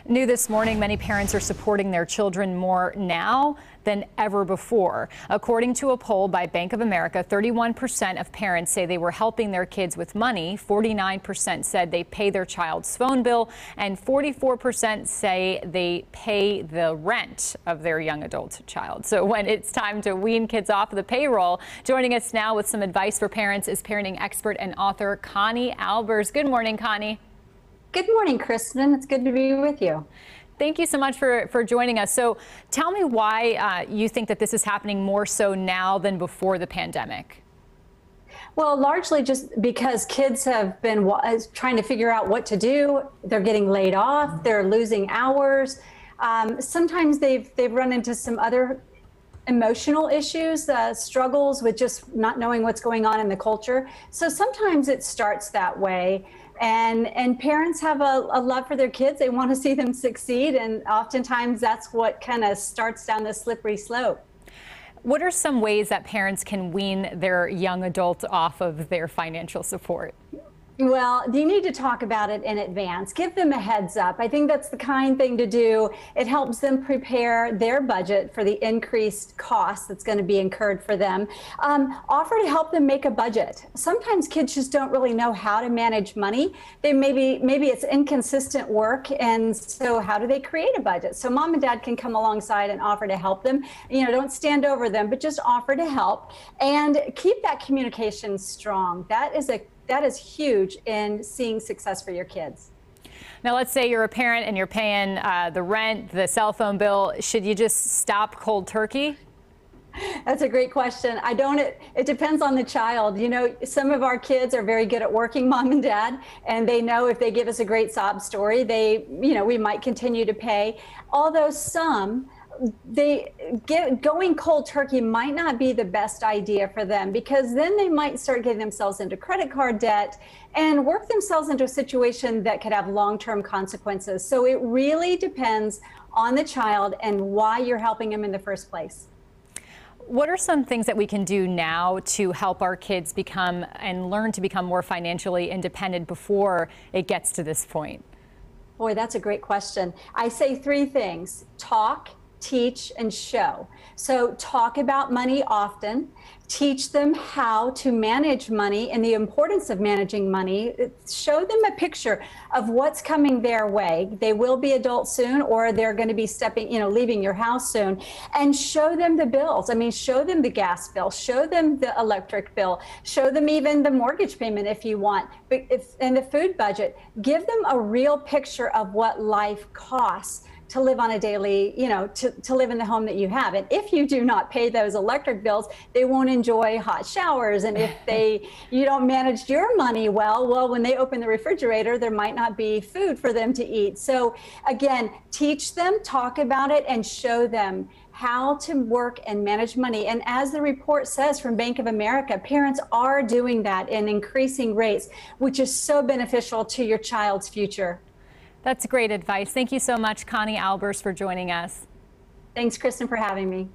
New this morning, many parents are supporting their children more now than ever before. According to a poll by Bank of America, 31% of parents say they were helping their kids with money, 49% said they pay their child's phone bill, and 44% say they pay the rent of their young adult child. So when it's time to wean kids off of the payroll, joining us now with some advice for parents is parenting expert and author Connie Albers. Good morning, Connie. Good morning, Kristen. It's good to be with you. Thank you so much for joining us. So tell me why you think that this is happening more so now than before the pandemic. Well, largely just because kids have been trying to figure out what to do. They're getting laid off. They're losing hours. Sometimes they've run into some other emotional issues, struggles with just not knowing what's going on in the culture. So sometimes it starts that way. And parents have a love for their kids. They want to see them succeed. And oftentimes that's what kind of starts down the slippery slope. What are some ways that parents can wean their young adult off of their financial support? Well, you need to talk about it in advance. Give them a heads up. I think that's the kind thing to do. It helps them prepare their budget for the increased cost that's going to be incurred for them. Offer to help them make a budget. Sometimes kids just don't really know how to manage money. Maybe it's inconsistent work, and so how do they create a budget? So mom and dad can come alongside and offer to help them. Don't stand over them, but just offer to help and keep that communication strong. That is huge in seeing success for your kids. Now, let's say you're a parent and you're paying the rent, the cell phone bill. Should you just stop cold turkey? That's a great question. It depends on the child. Some of our kids are very good at working, mom and dad, and they know if they give us a great sob story, we might continue to pay. Although some, going cold turkey might not be the best idea for them, because then they might start getting themselves into credit card debt and work themselves into a situation that could have long-term consequences. So it really depends on the child and why you're helping them in the first place. What are some things that we can do now to help our kids become and learn to become more financially independent before it gets to this point? Boy, that's a great question. I say three things: talk, teach, and show. So talk about money often, teach them how to manage money and the importance of managing money. Show them a picture of what's coming their way. They will be adults soon, or they're going to be leaving your house soon, and show them the bills. Show them the gas bill, show them the electric bill, show them even the mortgage payment if you want, and the food budget. Give them a real picture of what life costs to live on a daily, to live in the home that you have. And if you do not pay those electric bills, they won't enjoy hot showers. And if you don't manage your money well, when they open the refrigerator, there might not be food for them to eat. So again, teach them, talk about it, and show them how to work and manage money. And as the report says from Bank of America, parents are doing that in increasing rates, which is so beneficial to your child's future. That's great advice. Thank you so much, Connie Albers, for joining us. Thanks, Kristen, for having me.